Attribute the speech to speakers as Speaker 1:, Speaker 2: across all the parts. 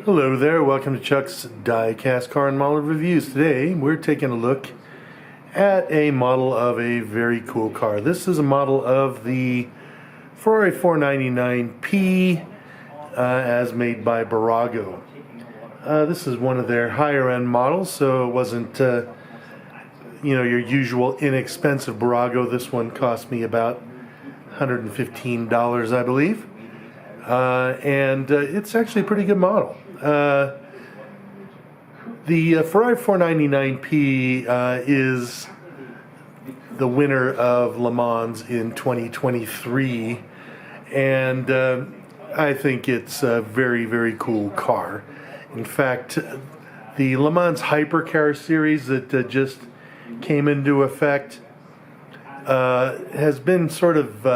Speaker 1: Hello there, welcome to Chuck's Die-Cast Car and Model Reviews. Today we're taking a look at a model of a very cool car. This is a model of the Ferrari 499P as made by Bburago. This is one of their higher end models, so it wasn't your usual inexpensive Bburago. This one cost me about $115, I believe. And it's actually a pretty good model. The Ferrari 499P is the winner of Le Mans in 2023, and I think it's a very, very cool car. In fact, the Le Mans Hypercar series that just came into effect has been sort of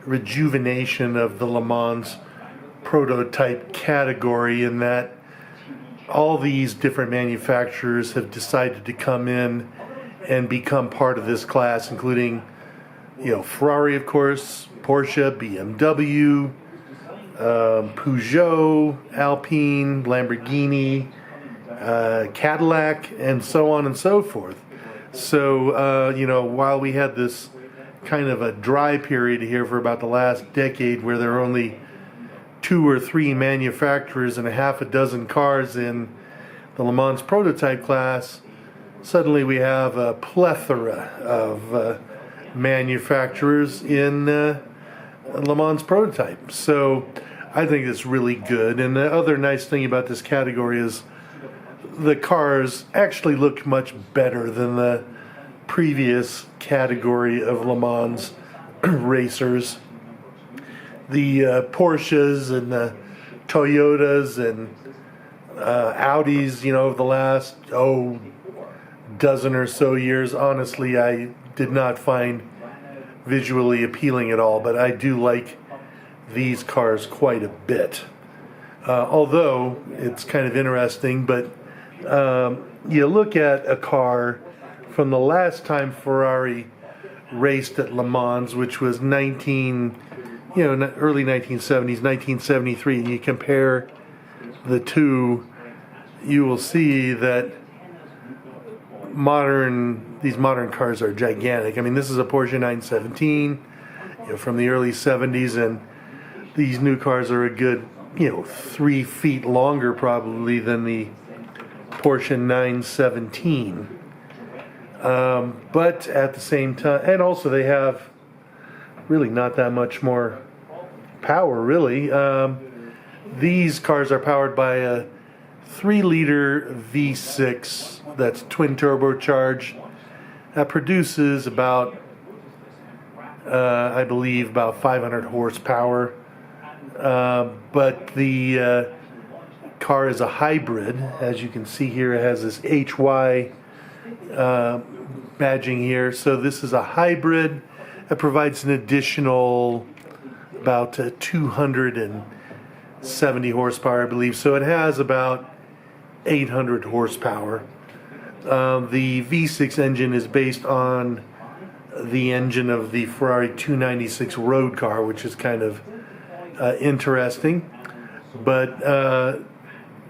Speaker 1: rejuvenation of the Le Mans prototype category, in that all these different manufacturers have decided to come in and become part of this class, including Ferrari, of course, Porsche, BMW, Peugeot, Alpine, Lamborghini, Cadillac, and so on and so forth. So while we had this kind of a dry period here for about the last decade, where there were only 2 or 3 manufacturers and a half a dozen cars in the Le Mans prototype class, suddenly we have a plethora of manufacturers in Le Mans prototype. So I think it's really good. And the other nice thing about this category is the cars actually look much better than the previous category of Le Mans racers. The Porsches and the Toyotas and Audis, of the last dozen or so years, honestly, I did not find visually appealing at all. But I do like these cars quite a bit. Although it's kind of interesting, but you look at a car from the last time Ferrari raced at Le Mans, which was early 1970s, 1973, and you compare the two, you will see that these modern cars are gigantic. I mean, this is a Porsche 917, from the early 70s, and these new cars are a good, 3 feet longer probably than the Porsche 917. But at the same time, and also they have really not that much more power, really. These cars are powered by a 3-liter V6 that's twin turbocharged, that produces about, I believe, about 500 horsepower. But the car is a hybrid. As you can see here, it has this HY badging here. So this is a hybrid that provides an additional about 270 horsepower, I believe. So it has about 800 horsepower. The V6 engine is based on the engine of the Ferrari 296 road car, which is kind of interesting. But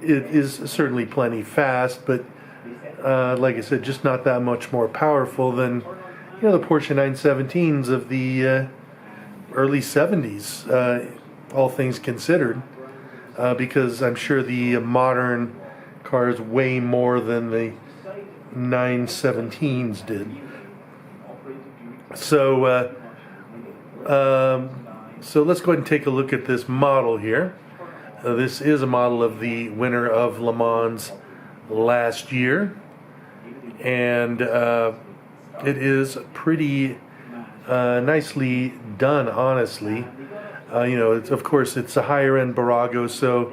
Speaker 1: it is certainly plenty fast, but like I said, just not that much more powerful than the Porsche 917s of the early 70s, all things considered, because I'm sure the modern cars weigh more than the 917s did. So let's go ahead and take a look at this model here. This is a model of the winner of Le Mans last year, and it is pretty nicely done, honestly. Of course, it's a higher end Bburago, so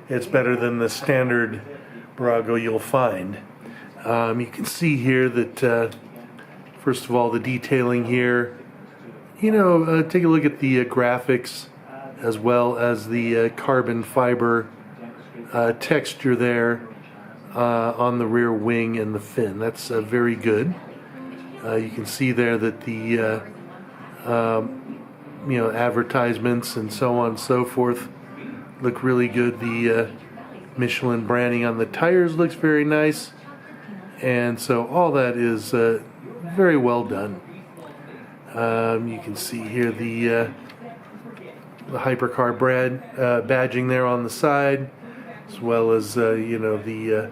Speaker 1: it's better than the standard Bburago you'll find. You can see here that, first of all, the detailing here. Take a look at the graphics, as well as the carbon fiber texture there on the rear wing and the fin. That's very good. You can see there that the advertisements and so on and so forth look really good. The Michelin branding on the tires looks very nice. And so all that is very well done. You can see here the hypercar badging there on the side, as well as the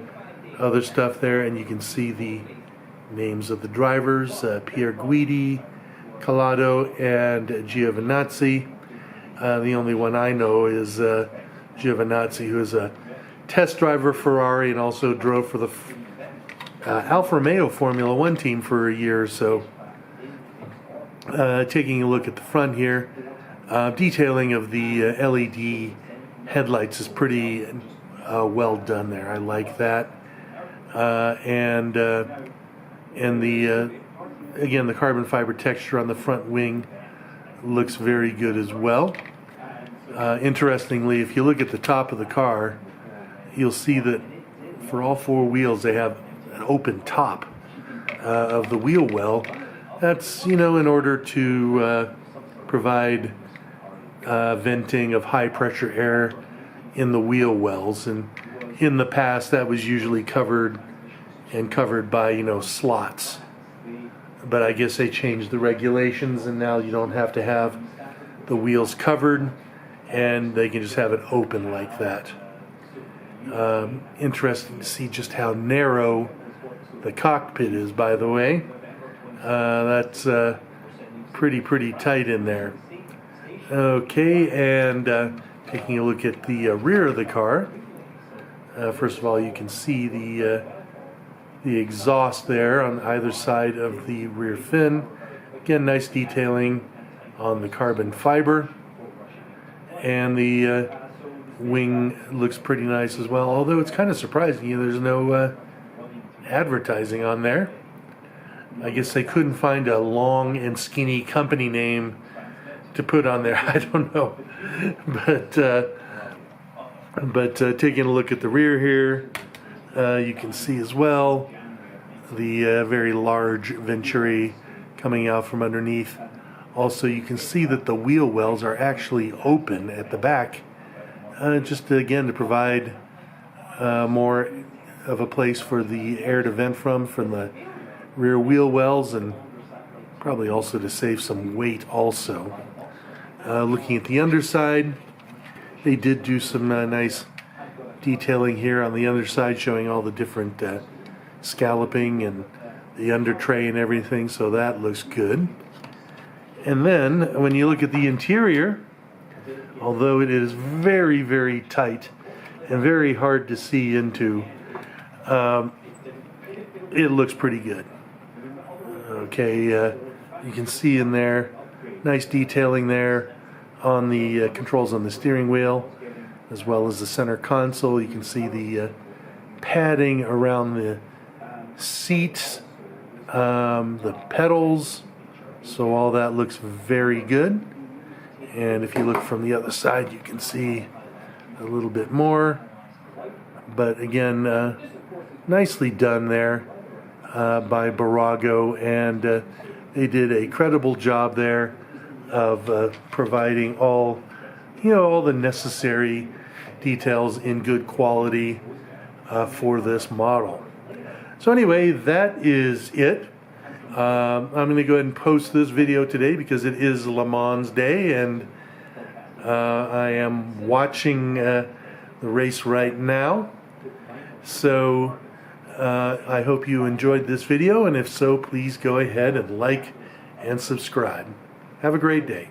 Speaker 1: other stuff there, and you can see the names of the drivers: Pierre Guidi, Collado, and Giovinazzi. The only one I know is Giovinazzi, who is a test driver for Ferrari and also drove for the Alfa Romeo Formula One team for a year or so. Taking a look at the front here, detailing of the LED headlights is pretty well done there. I like that. And the again, the carbon fiber texture on the front wing looks very good as well. Interestingly, if you look at the top of the car, you'll see that for all four wheels they have an open top of the wheel well. That's, in order to provide venting of high pressure air in the wheel wells, and in the past that was usually covered by slots, but I guess they changed the regulations and now you don't have to have the wheels covered and they can just have it open like that. Interesting to see just how narrow the cockpit is, by the way. That's pretty tight in there. Okay, and taking a look at the rear of the car. First of all, you can see the exhaust there on either side of the rear fin. Again, nice detailing on the carbon fiber, and the wing looks pretty nice as well. Although it's kind of surprising, there's no advertising on there. I guess they couldn't find a long and skinny company name to put on there. I don't know, but taking a look at the rear here, you can see as well the very large Venturi coming out from underneath. Also, you can see that the wheel wells are actually open at the back, just again to provide more of a place for the air to vent from the rear wheel wells, and probably also to save some weight also. Looking at the underside, they did do some nice detailing here on the underside, showing all the different scalloping and the under tray and everything, so that looks good. And then when you look at the interior, although it is very tight and very hard to see into, it looks pretty good. Okay, you can see in there nice detailing there on the controls on the steering wheel, as well as the center console. You can see the padding around the seats, the pedals, so all that looks very good. And if you look from the other side, you can see a little bit more, but again, nicely done there by Bburago, and they did a credible job there of providing all the necessary details in good quality for this model. So anyway, that is it. I'm going to go ahead and post this video today because it is Le Mans Day, and I am watching the race right now. So I hope you enjoyed this video, and if so, please go ahead and like and subscribe. Have a great day.